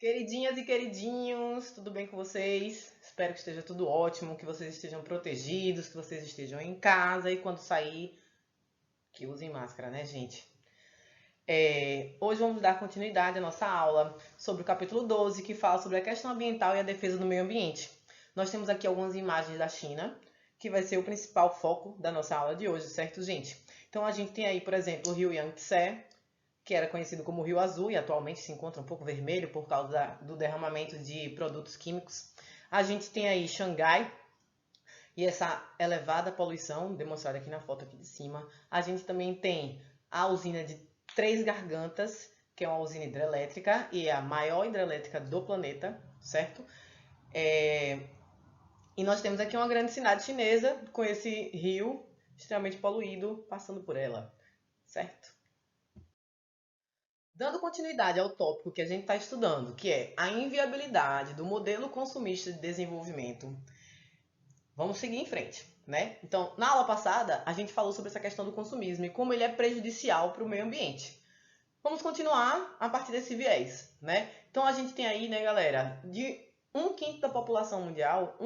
Queridinhas e queridinhos, tudo bem com vocês? Espero que esteja tudo ótimo, que vocês estejam protegidos, que vocês estejam em casa e quando sair, que usem máscara, né, gente? Hoje vamos dar continuidade à nossa aula sobre o capítulo 12, que fala sobre a questão ambiental e a defesa do meio ambiente. Nós temos aqui algumas imagens da China, que vai ser o principal foco da nossa aula de hoje, certo, gente? Então a gente tem aí, por exemplo, o rio Yangtze, que era conhecido como Rio Azul e atualmente se encontra um pouco vermelho por causa do derramamento de produtos químicos. A gente tem aí Xangai e essa elevada poluição, demonstrada aqui na foto aqui de cima. A gente também tem a usina de Três Gargantas, que é uma usina hidrelétrica e é a maior hidrelétrica do planeta, certo? E nós temos aqui uma grande cidade chinesa com esse rio extremamente poluído passando por ela, certo? Dando continuidade ao tópico que a gente está estudando, que é a inviabilidade do modelo consumista de desenvolvimento, vamos seguir em frente, né? Então, na aula passada, a gente falou sobre essa questão do consumismo e como ele é prejudicial para o meio ambiente. Vamos continuar a partir desse viés, né? Então, a gente tem aí, né, galera, de um quinto da população mundial,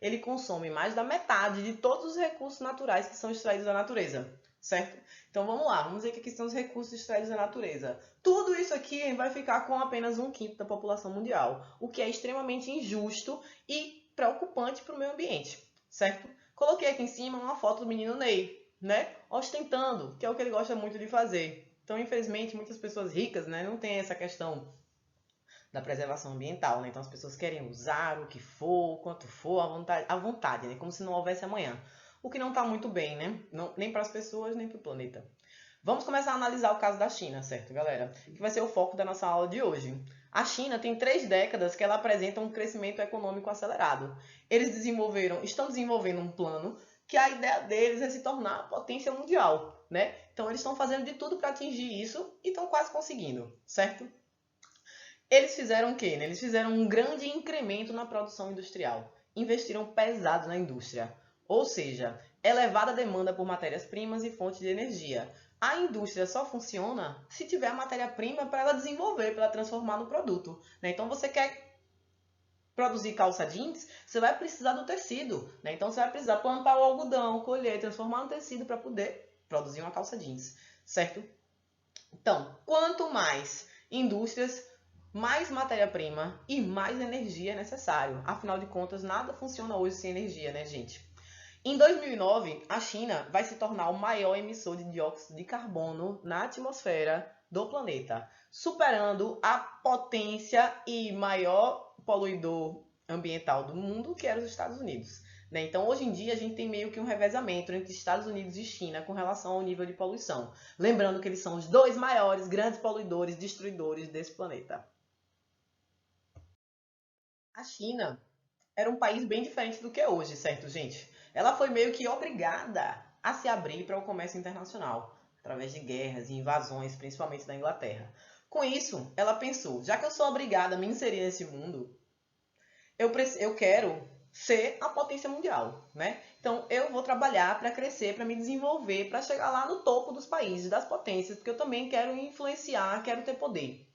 ele consome mais da metade de todos os recursos naturais que são extraídos da natureza, certo? Então vamos lá, vamos ver que aqui são os recursos extraídos da natureza. Tudo isso aqui vai ficar com apenas um quinto da população mundial, o que é extremamente injusto e preocupante para o meio ambiente, certo? Coloquei aqui em cima uma foto do menino Ney, né? Ostentando, que é o que ele gosta muito de fazer. Então, infelizmente, muitas pessoas ricas, né, não têm essa questão da preservação ambiental, né? Então as pessoas querem usar o que for, quanto for, à vontade, né? Como se não houvesse amanhã. O que não está muito bem, né? Não, nem para as pessoas, nem para o planeta. Vamos começar a analisar o caso da China, certo, galera? Que vai ser o foco da nossa aula de hoje. A China tem 3 décadas que ela apresenta um crescimento econômico acelerado. Estão desenvolvendo um plano que a ideia deles é se tornar a potência mundial, né? Então eles estão fazendo de tudo para atingir isso e estão quase conseguindo, certo? Eles fizeram o quê? Né? Eles fizeram um grande incremento na produção industrial. Investiram pesado na indústria. Ou seja, elevada demanda por matérias-primas e fontes de energia. A indústria só funciona se tiver a matéria-prima para ela desenvolver, para ela transformar no produto. Né? Então, você quer produzir calça jeans, você vai precisar do tecido. Né? Então, você vai precisar plantar o algodão, colher, transformar no tecido para poder produzir uma calça jeans. Certo? Então, quanto mais indústrias, mais matéria-prima e mais energia é necessário. Afinal de contas, nada funciona hoje sem energia, né, gente? Em 2009, a China vai se tornar o maior emissor de dióxido de carbono na atmosfera do planeta, superando a potência e maior poluidor ambiental do mundo, que era os Estados Unidos. Né? Então, hoje em dia, a gente tem meio que um revezamento entre Estados Unidos e China com relação ao nível de poluição. Lembrando que eles são os 2 maiores grandes poluidores, destruidores desse planeta. A China era um país bem diferente do que é hoje, certo, gente? Ela foi meio que obrigada a se abrir para o comércio internacional, através de guerras e invasões, principalmente da Inglaterra. Com isso, ela pensou, já que eu sou obrigada a me inserir nesse mundo, eu quero ser a potência mundial, né? Então, eu vou trabalhar para crescer, para me desenvolver, para chegar lá no topo dos países, das potências, porque eu também quero influenciar, quero ter poder,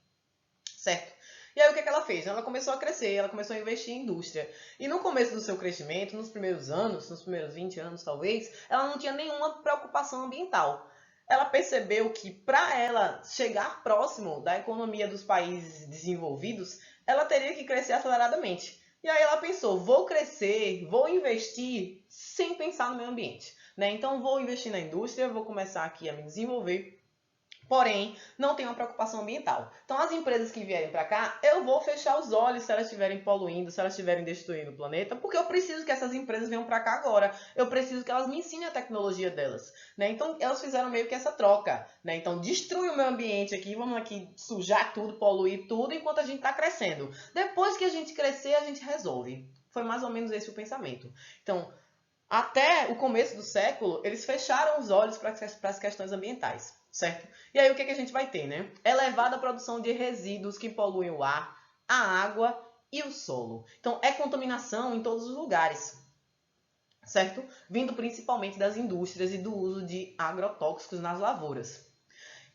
certo? E aí o que ela fez? Ela começou a crescer, ela começou a investir em indústria. E no começo do seu crescimento, nos primeiros anos, nos primeiros 20 anos talvez, ela não tinha nenhuma preocupação ambiental. Ela percebeu que para ela chegar próximo da economia dos países desenvolvidos, ela teria que crescer aceleradamente. E aí ela pensou, vou crescer, vou investir sem pensar no meio ambiente. Né? Então vou investir na indústria, vou começar aqui a me desenvolver, porém, não tem uma preocupação ambiental. Então, as empresas que vierem para cá, eu vou fechar os olhos se elas estiverem poluindo, se elas estiverem destruindo o planeta, porque eu preciso que essas empresas venham para cá agora. Eu preciso que elas me ensinem a tecnologia delas. Né? Então, elas fizeram meio que essa troca. Né? Então, destrui o meio ambiente aqui, vamos aqui sujar tudo, poluir tudo, enquanto a gente está crescendo. Depois que a gente crescer, a gente resolve. Foi mais ou menos esse o pensamento. Então, até o começo do século, eles fecharam os olhos para as questões ambientais, certo? E aí o que a gente vai ter, né? Elevada produção de resíduos que poluem o ar, a água e o solo. Então, é contaminação em todos os lugares, certo? Vindo principalmente das indústrias e do uso de agrotóxicos nas lavouras.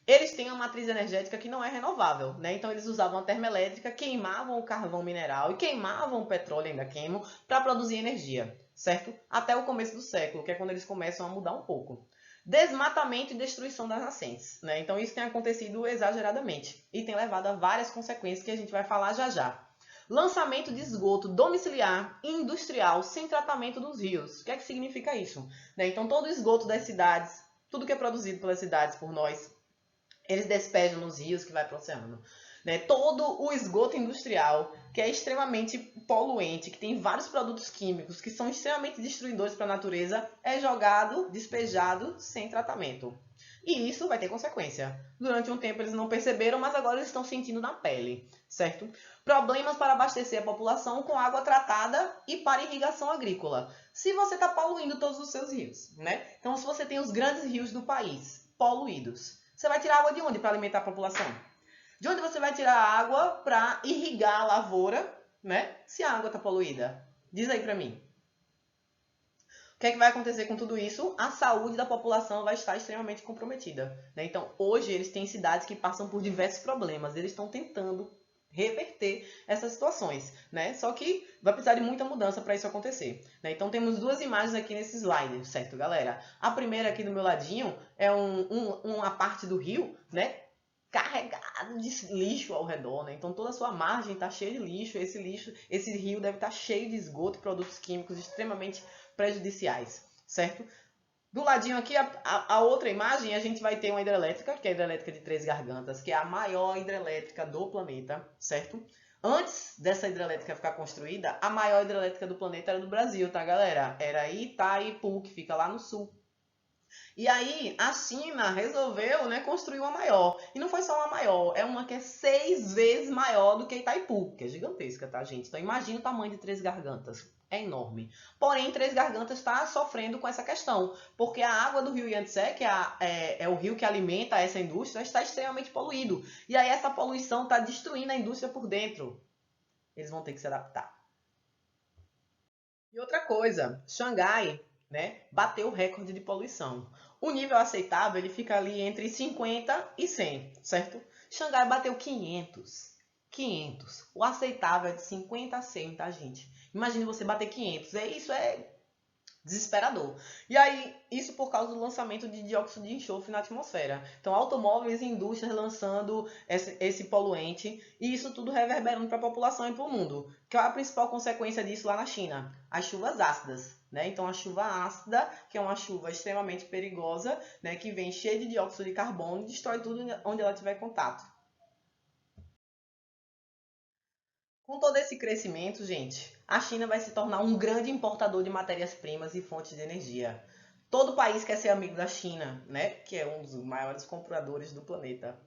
Eles têm uma matriz energética que não é renovável, né? Então eles usavam a termoelétrica, queimavam o carvão mineral e queimavam o petróleo, ainda queimam, para produzir energia, certo? Até o começo do século, que é quando eles começam a mudar um pouco. Desmatamento e destruição das nascentes, né? Então isso tem acontecido exageradamente e tem levado a várias consequências que a gente vai falar já já. Lançamento de esgoto domiciliar e industrial sem tratamento dos rios. O que é que significa isso? Né? Então todo o esgoto das cidades, tudo que é produzido pelas cidades por nós, eles despejam nos rios que vai para o oceano. Né? Todo o esgoto industrial, que é extremamente poluente, que tem vários produtos químicos que são extremamente destruidores para a natureza, é jogado, despejado sem tratamento. E isso vai ter consequência. Durante um tempo eles não perceberam, mas agora eles estão sentindo na pele, certo? Problemas para abastecer a população com água tratada e para irrigação agrícola. Se você está poluindo todos os seus rios, né? Então, se você tem os grandes rios do país poluídos, você vai tirar água de onde para alimentar a população? De onde você vai tirar água para irrigar a lavoura, né? Se a água está poluída? Diz aí para mim. O que é que vai acontecer com tudo isso? A saúde da população vai estar extremamente comprometida, né? Então, hoje eles têm cidades que passam por diversos problemas. Eles estão tentando reverter essas situações, né? Só que vai precisar de muita mudança para isso acontecer, né? Então temos duas imagens aqui nesse slide, certo, galera? A primeira aqui do meu ladinho é uma parte do rio, né? Carregado de lixo ao redor, né? Então toda a sua margem está cheia de lixo. Esse rio deve estar cheio de esgoto e produtos químicos extremamente prejudiciais, certo? Do ladinho aqui, a outra imagem, a gente vai ter uma hidrelétrica, que é a hidrelétrica de Três Gargantas, que é a maior hidrelétrica do planeta, certo? Antes dessa hidrelétrica ficar construída, a maior hidrelétrica do planeta era do Brasil, tá, galera? Era Itaipu, que fica lá no sul. E aí, a China resolveu, né, construir uma maior. E não foi só uma maior, é uma que é 6 vezes maior do que Itaipu, que é gigantesca, tá, gente? Então, imagina o tamanho de Três Gargantas. É enorme. Porém, Três Gargantas está sofrendo com essa questão, porque a água do rio Yangtze, que é o rio que alimenta essa indústria, está extremamente poluído. E aí, essa poluição está destruindo a indústria por dentro. Eles vão ter que se adaptar. E outra coisa, Xangai, né, bateu o recorde de poluição. O nível aceitável ele fica ali entre 50 e 100, certo? Xangai bateu 500. 500. O aceitável é de 50 a 100, tá, gente? Imagine você bater 500. Isso é desesperador. E aí, isso por causa do lançamento de dióxido de enxofre na atmosfera. Então, automóveis e indústrias lançando esse poluente, e isso tudo reverberando para a população e para o mundo. Qual é a principal consequência disso lá na China? As chuvas ácidas. Né? Então, a chuva ácida, que é uma chuva extremamente perigosa, né? Que vem cheia de dióxido de carbono e destrói tudo onde ela tiver contato. Com todo esse crescimento, gente, a China vai se tornar um grande importador de matérias-primas e fontes de energia. Todo país quer ser amigo da China, né? Que é um dos maiores compradores do planeta.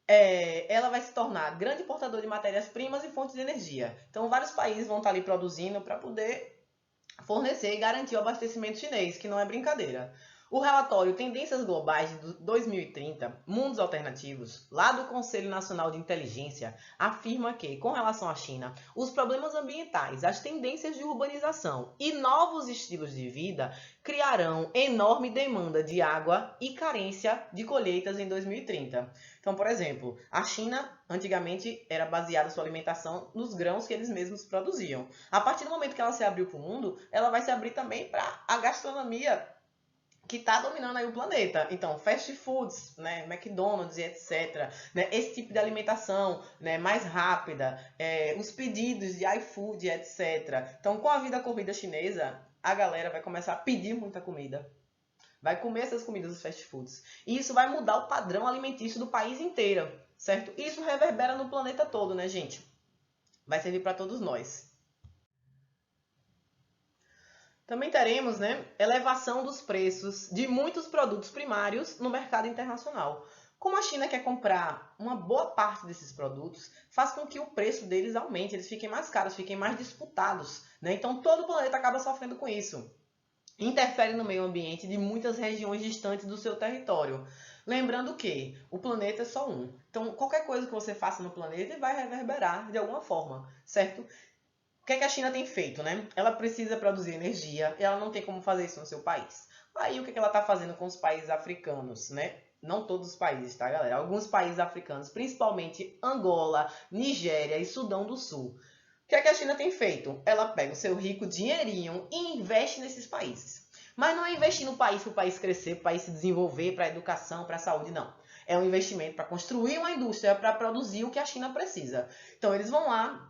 Ela vai se tornar grande importador de matérias-primas e fontes de energia. Então, vários países vão estar ali produzindo para poder fornecer e garantir o abastecimento chinês, que não é brincadeira. O relatório Tendências Globais de 2030, Mundos Alternativos, lá do Conselho Nacional de Inteligência, afirma que, com relação à China, os problemas ambientais, as tendências de urbanização e novos estilos de vida criarão enorme demanda de água e carência de colheitas em 2030. Então, por exemplo, a China antigamente era baseada sua alimentação nos grãos que eles mesmos produziam. A partir do momento que ela se abriu para o mundo, ela vai se abrir também para a gastronomia que está dominando aí o planeta. Então, fast foods, né, McDonald's e etc. Né, esse tipo de alimentação, né, mais rápida, os pedidos de iFood, etc. Então, com a vida corrida chinesa, a galera vai começar a pedir muita comida. Vai comer essas comidas dos fast foods. E isso vai mudar o padrão alimentício do país inteiro, certo? Isso reverbera no planeta todo, né, gente? Vai servir para todos nós. Também teremos, né, elevação dos preços de muitos produtos primários no mercado internacional. Como a China quer comprar uma boa parte desses produtos, faz com que o preço deles aumente, eles fiquem mais caros, fiquem mais disputados, né? Então todo o planeta acaba sofrendo com isso. Interfere no meio ambiente de muitas regiões distantes do seu território. Lembrando que o planeta é só um. Então, qualquer coisa que você faça no planeta vai reverberar de alguma forma, certo? O que é que a China tem feito, né? Ela precisa produzir energia e ela não tem como fazer isso no seu país. Aí o que é que ela está fazendo com os países africanos, né? Não todos os países, tá, galera? Alguns países africanos, principalmente Angola, Nigéria e Sudão do Sul. O que é que a China tem feito? Ela pega o seu rico dinheirinho e investe nesses países. Mas não é investir no país para o país crescer, para o país se desenvolver, para a educação, para a saúde, não. É um investimento para construir uma indústria, para produzir o que a China precisa. Então, eles vão lá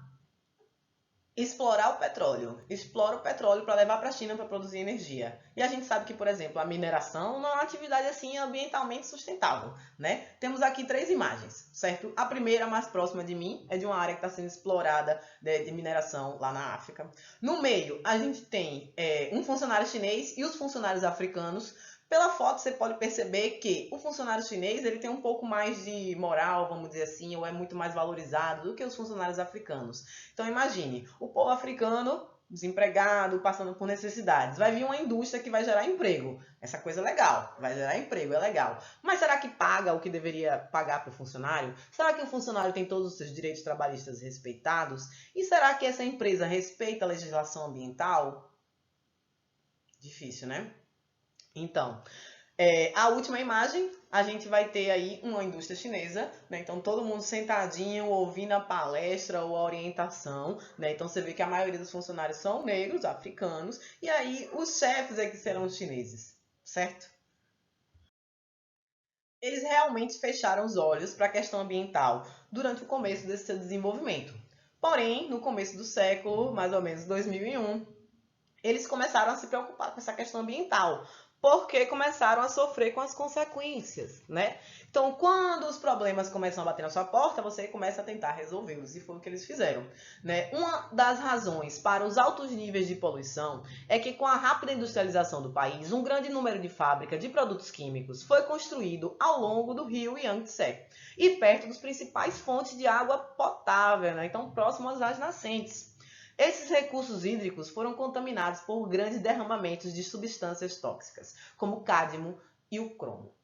explorar o petróleo. Explora o petróleo para levar para a China para produzir energia. E a gente sabe que, por exemplo, a mineração não é uma atividade assim ambientalmente sustentável, né? Temos aqui 3 imagens, certo? A primeira, mais próxima de mim, é de uma área que está sendo explorada de mineração lá na África. No meio, a gente tem um funcionário chinês e os funcionários africanos. Pela foto, você pode perceber que o funcionário chinês ele tem um pouco mais de moral, vamos dizer assim, ou é muito mais valorizado do que os funcionários africanos. Então, imagine, o povo africano, desempregado, passando por necessidades. Vai vir uma indústria que vai gerar emprego. Essa coisa é legal, vai gerar emprego, é legal. Mas será que paga o que deveria pagar para o funcionário? Será que o funcionário tem todos os seus direitos trabalhistas respeitados? E será que essa empresa respeita a legislação ambiental? Difícil, né? Então, a última imagem, a gente vai ter aí uma indústria chinesa, né? Então todo mundo sentadinho, ouvindo a palestra ou a orientação, né? Então você vê que a maioria dos funcionários são negros, africanos, e aí os chefes é que serão os chineses, certo? Eles realmente fecharam os olhos para a questão ambiental durante o começo desse seu desenvolvimento. Porém, no começo do século, mais ou menos 2001, eles começaram a se preocupar com essa questão ambiental, porque começaram a sofrer com as consequências, né? Então, quando os problemas começam a bater na sua porta, você começa a tentar resolvê-los, e foi o que eles fizeram, né? Uma das razões para os altos níveis de poluição é que, com a rápida industrialização do país, um grande número de fábricas de produtos químicos foi construído ao longo do rio Yangtze e perto dos principais fontes de água potável, né? Então, próximos às nascentes. Esses recursos hídricos foram contaminados por grandes derramamentos de substâncias tóxicas, como o cádmio e o cromo.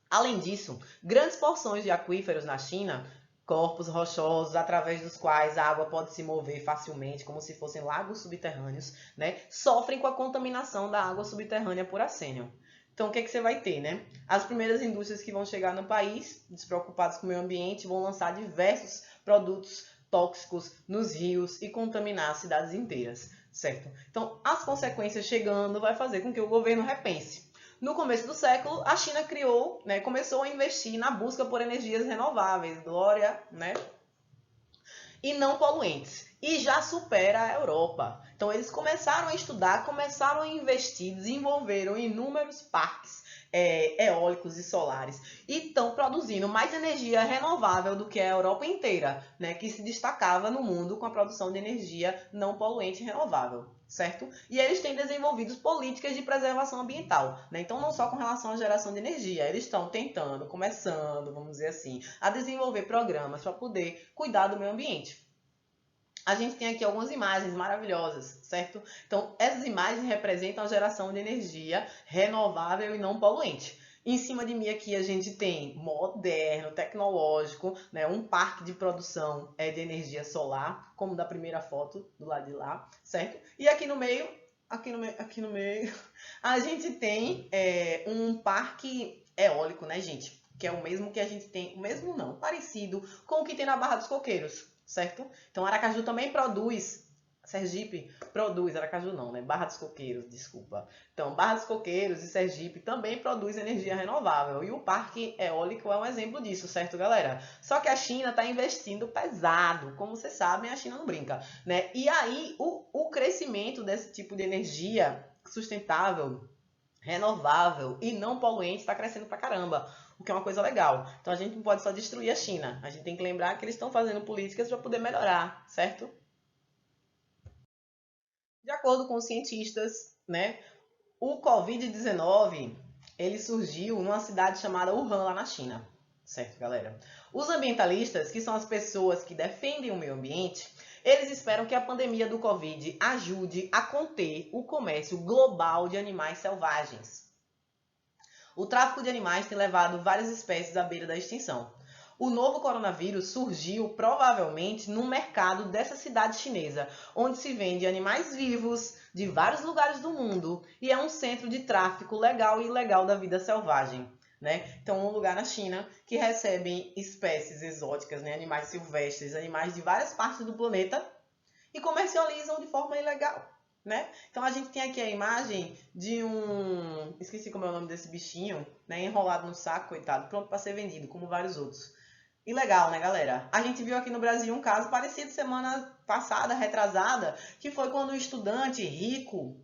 Além disso, grandes porções de aquíferos na China, corpos rochosos através dos quais a água pode se mover facilmente, como se fossem lagos subterrâneos, né, sofrem com a contaminação da água subterrânea por arsênio. Então, o que, é que você vai ter, né? As primeiras indústrias que vão chegar no país, despreocupadas com o meio ambiente, vão lançar diversos produtos tóxicos nos rios e contaminar as cidades inteiras, certo? Então, as consequências chegando vai fazer com que o governo repense. No começo do século, a China criou, né, começou a investir na busca por energias renováveis, glória, né, e não poluentes, e já supera a Europa. Então, eles começaram a estudar, começaram a investir, desenvolveram inúmeros parques eólicos e solares e estão produzindo mais energia renovável do que a Europa inteira, né, que se destacava no mundo com a produção de energia não poluente e renovável, certo? E eles têm desenvolvido políticas de preservação ambiental, né? Então não só com relação à geração de energia, eles estão tentando, começando, vamos dizer assim, a desenvolver programas para poder cuidar do meio ambiente. A gente tem aqui algumas imagens maravilhosas, certo? Então, essas imagens representam a geração de energia renovável e não poluente. Em cima de mim aqui a gente tem moderno, tecnológico, né, um parque de produção de energia solar, como da primeira foto do lado de lá, certo? E aqui no meio, a gente tem um parque eólico, né, gente? Que é o mesmo que a gente tem, o mesmo não, parecido com o que tem na Barra dos Coqueiros, certo? Então, Aracaju também produz, Sergipe produz, Aracaju não, né? Barra dos Coqueiros, desculpa. Então, Barra dos Coqueiros e Sergipe também produz energia renovável. E o parque eólico é um exemplo disso, certo, galera? Só que a China está investindo pesado. Como vocês sabem, a China não brinca, né? E aí, o crescimento desse tipo de energia sustentável, renovável e não poluente está crescendo pra caramba, o que é uma coisa legal. Então a gente não pode só destruir a China, a gente tem que lembrar que eles estão fazendo políticas para poder melhorar, certo? De acordo com os cientistas, né, o Covid-19 ele surgiu numa cidade chamada Wuhan, lá na China, certo, galera? Os ambientalistas, que são as pessoas que defendem o meio ambiente, eles esperam que a pandemia do Covid ajude a conter o comércio global de animais selvagens. O tráfico de animais tem levado várias espécies à beira da extinção. O novo coronavírus surgiu provavelmente no mercado dessa cidade chinesa, onde se vende animais vivos de vários lugares do mundo e é um centro de tráfico legal e ilegal da vida selvagem. né? Então, um lugar na China que recebe espécies exóticas, né? Animais silvestres, animais de várias partes do planeta e comercializam de forma ilegal, né? Então, a gente tem aqui a imagem de um... Esqueci como é o nome desse bichinho, né? Enrolado no saco, coitado, pronto para ser vendido, como vários outros. Ilegal, né, galera? A gente viu aqui no Brasil um caso parecido semana passada, retrasada, que foi quando um estudante rico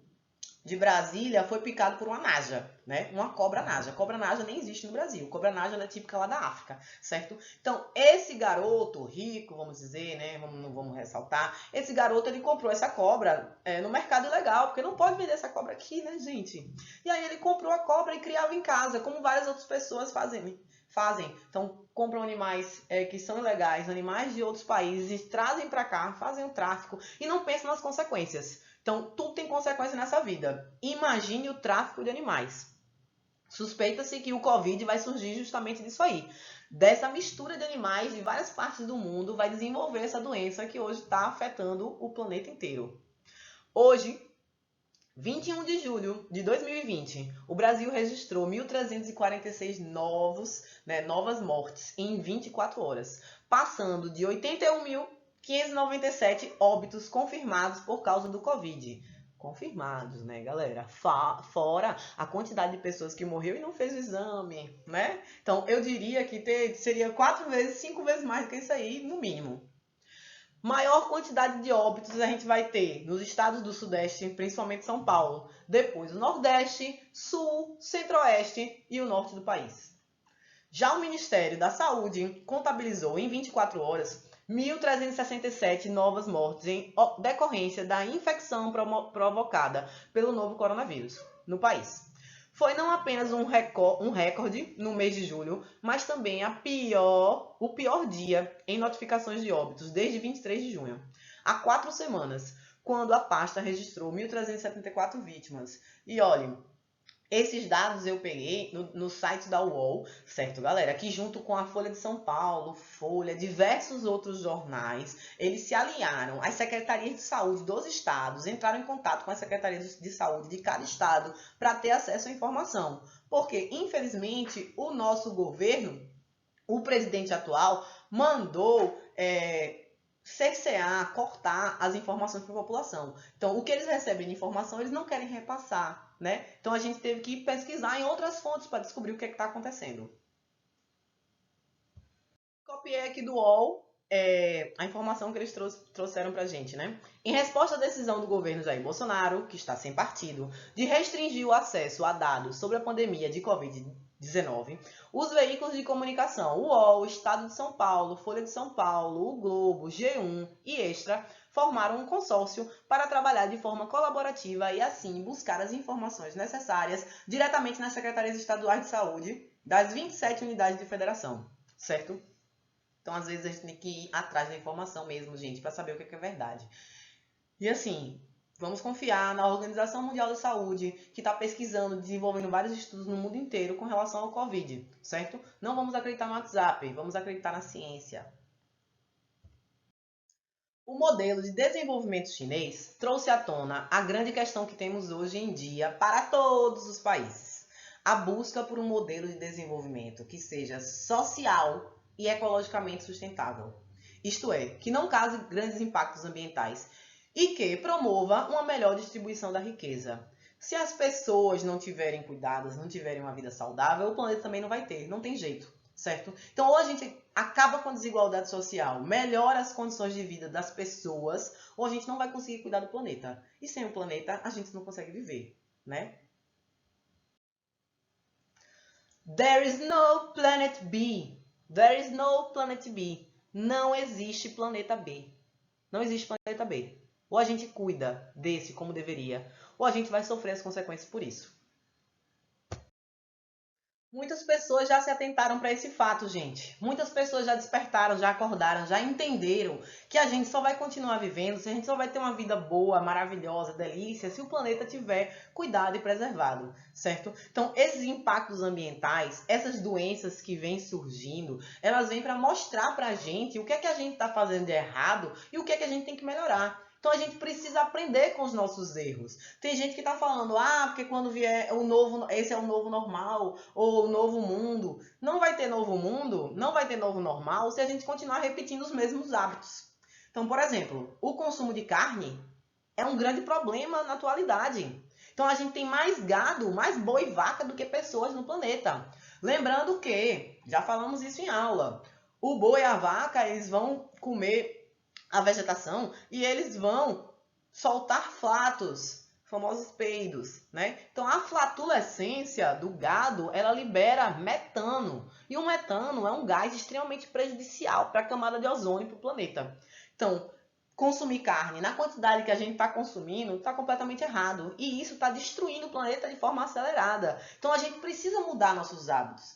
de Brasília foi picado por uma naja, né? Uma cobra naja. Cobra naja nem existe no Brasil. Cobra naja é típica lá da África, certo? Então, esse garoto rico, vamos dizer, né? Não vamos ressaltar. Esse garoto, ele comprou essa cobra no mercado ilegal, porque não pode vender essa cobra aqui, né, gente? E aí ele comprou a cobra e criava em casa, como várias outras pessoas fazem. Então, compram animais que são ilegais, animais de outros países, trazem para cá, fazem o tráfico e não pensam nas consequências. Então, tudo tem consequência nessa vida. Imagine o tráfico de animais. Suspeita-se que o Covid vai surgir justamente disso aí. Dessa mistura de animais de várias partes do mundo vai desenvolver essa doença que hoje está afetando o planeta inteiro. Hoje, 21 de julho de 2020, o Brasil registrou 1.346 novas mortes em 24 horas, passando de 81.597 óbitos confirmados por causa do Covid. Confirmados, né, galera? Fora a quantidade de pessoas que morreu e não fez o exame, né? Então, eu diria que seria 4 vezes, 5 vezes mais do que isso aí, no mínimo. Maior quantidade de óbitos a gente vai ter nos estados do Sudeste, principalmente São Paulo. Depois o Nordeste, Sul, Centro-Oeste e o Norte do país. Já o Ministério da Saúde contabilizou em 24 horas 1.367 novas mortes em decorrência da infecção provocada pelo novo coronavírus no país. Foi não apenas um recorde no mês de julho, mas também o pior dia em notificações de óbitos desde 23 de junho. Há 4 semanas, quando a pasta registrou 1.374 vítimas. E olhem, esses dados eu peguei no site da UOL, certo, galera? Que junto com a Folha de São Paulo, Folha, diversos outros jornais, eles se alinharam às secretarias de saúde dos estados, entraram em contato com as secretarias de saúde de cada estado para ter acesso à informação. Porque, infelizmente, o nosso governo, o presidente atual, mandou cercear, cortar as informações para a população. Então, o que eles recebem de informação, eles não querem repassar, né? Então, a gente teve que pesquisar em outras fontes para descobrir o que está acontecendo. Copiei aqui do UOL a informação que eles trouxeram para a gente, né? Em resposta à decisão do governo Jair Bolsonaro, que está sem partido, de restringir o acesso a dados sobre a pandemia de Covid-19, os veículos de comunicação, o UOL, Estado de São Paulo, Folha de São Paulo, o Globo, G1 e Extra, formaram um consórcio para trabalhar de forma colaborativa e, assim, buscar as informações necessárias diretamente nas secretarias estaduais de saúde das 27 unidades de federação, certo? Então, às vezes, a gente tem que ir atrás da informação mesmo, gente, para saber o que é verdade. E, assim, vamos confiar na Organização Mundial da Saúde, que está pesquisando, desenvolvendo vários estudos no mundo inteiro com relação ao Covid, certo? Não vamos acreditar no WhatsApp, vamos acreditar na ciência. O modelo de desenvolvimento chinês trouxe à tona a grande questão que temos hoje em dia para todos os países. A busca por um modelo de desenvolvimento que seja social e ecologicamente sustentável. Isto é, que não cause grandes impactos ambientais e que promova uma melhor distribuição da riqueza. Se as pessoas não tiverem cuidados, não tiverem uma vida saudável, o planeta também não vai ter, não tem jeito, certo? Então, ou a gente acaba com a desigualdade social, melhora as condições de vida das pessoas, ou a gente não vai conseguir cuidar do planeta. E sem o planeta, a gente não consegue viver, né? There is no planet B. There is no planet B. Não existe planeta B. Não existe planeta B. Ou a gente cuida desse como deveria, ou a gente vai sofrer as consequências por isso. Muitas pessoas já se atentaram para esse fato, gente. Muitas pessoas já despertaram, já acordaram, já entenderam que a gente só vai continuar vivendo, se a gente só vai ter uma vida boa, maravilhosa, delícia, se o planeta tiver cuidado e preservado, certo? Então, esses impactos ambientais, essas doenças que vêm surgindo, elas vêm para mostrar para a gente o que é que a gente está fazendo de errado e o que é que a gente tem que melhorar. Então a gente precisa aprender com os nossos erros. Tem gente que está falando, porque quando vier o novo, esse é o novo normal, ou o novo mundo. Não vai ter novo mundo, não vai ter novo normal se a gente continuar repetindo os mesmos hábitos. Então, por exemplo, o consumo de carne é um grande problema na atualidade. Então a gente tem mais gado, mais boi e vaca do que pessoas no planeta. Lembrando que, já falamos isso em aula, o boi e a vaca, eles vão comer a vegetação e eles vão soltar flatos, famosos peidos, né? Então a flatulescência do gado, ela libera metano. E o metano é um gás extremamente prejudicial para a camada de ozônio para o planeta. Então, consumir carne na quantidade que a gente está consumindo está completamente errado. E isso está destruindo o planeta de forma acelerada. Então a gente precisa mudar nossos hábitos.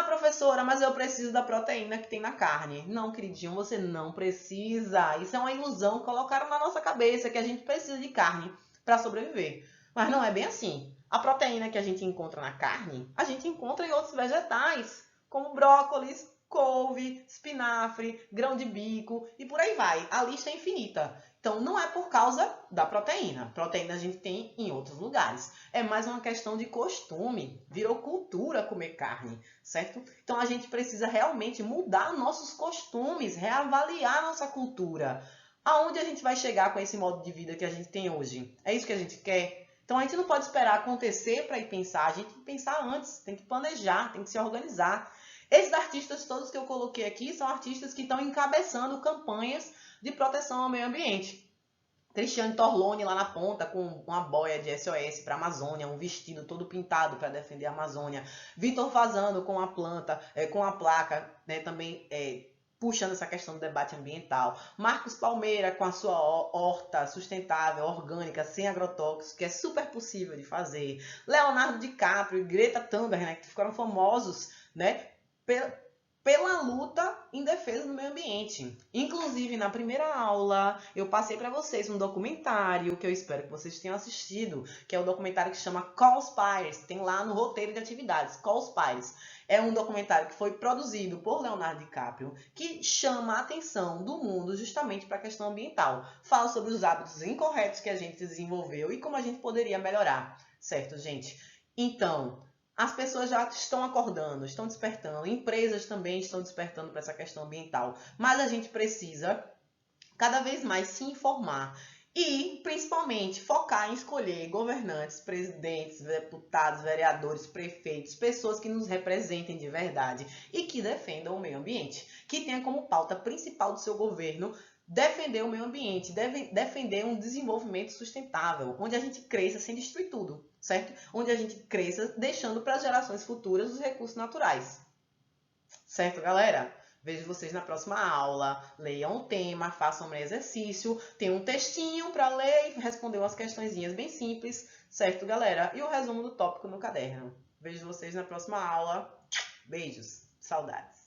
Professora, mas eu preciso da proteína que tem na carne. Não, queridinho, você não precisa. Isso é uma ilusão que colocaram na nossa cabeça, que a gente precisa de carne para sobreviver. Mas não é bem assim. A proteína que a gente encontra na carne, a gente encontra em outros vegetais, como brócolis, couve, espinafre, grão de bico e por aí vai. A lista é infinita. Então, não é por causa da proteína. Proteína a gente tem em outros lugares. É mais uma questão de costume. Virou cultura comer carne, certo? Então, a gente precisa realmente mudar nossos costumes, reavaliar nossa cultura. Aonde a gente vai chegar com esse modo de vida que a gente tem hoje? É isso que a gente quer? Então, a gente não pode esperar acontecer para ir pensar. A gente tem que pensar antes, tem que planejar, tem que se organizar. Esses artistas todos que eu coloquei aqui são artistas que estão encabeçando campanhas de proteção ao meio ambiente. Cristiane Torlone lá na ponta com uma boia de SOS para a Amazônia, um vestido todo pintado para defender a Amazônia. Vitor Fazano com a planta, com a placa, né, também puxando essa questão do debate ambiental. Marcos Palmeira com a sua horta sustentável, orgânica, sem agrotóxicos, que é super possível de fazer. Leonardo DiCaprio e Greta Thunberg, né, que ficaram famosos, né, pela luta em defesa do meio ambiente. Inclusive, na primeira aula, eu passei para vocês um documentário que eu espero que vocês tenham assistido, que é o documentário que se chama Conspires, tem lá no roteiro de atividades, Conspires. É um documentário que foi produzido por Leonardo DiCaprio, que chama a atenção do mundo justamente para a questão ambiental. Fala sobre os hábitos incorretos que a gente desenvolveu e como a gente poderia melhorar, certo, gente? Então, as pessoas já estão acordando, estão despertando, empresas também estão despertando para essa questão ambiental, mas a gente precisa cada vez mais se informar e, principalmente, focar em escolher governantes, presidentes, deputados, vereadores, prefeitos, pessoas que nos representem de verdade e que defendam o meio ambiente, que tenha como pauta principal do seu governo defender o meio ambiente, defender um desenvolvimento sustentável, onde a gente cresça sem destruir tudo, certo? Onde a gente cresça deixando para as gerações futuras os recursos naturais. Certo, galera? Vejo vocês na próxima aula. Leiam o tema, façam um exercício, tem um textinho para ler e responder umas questõezinhas bem simples, certo, galera? E o resumo do tópico no caderno. Vejo vocês na próxima aula. Beijos, saudades.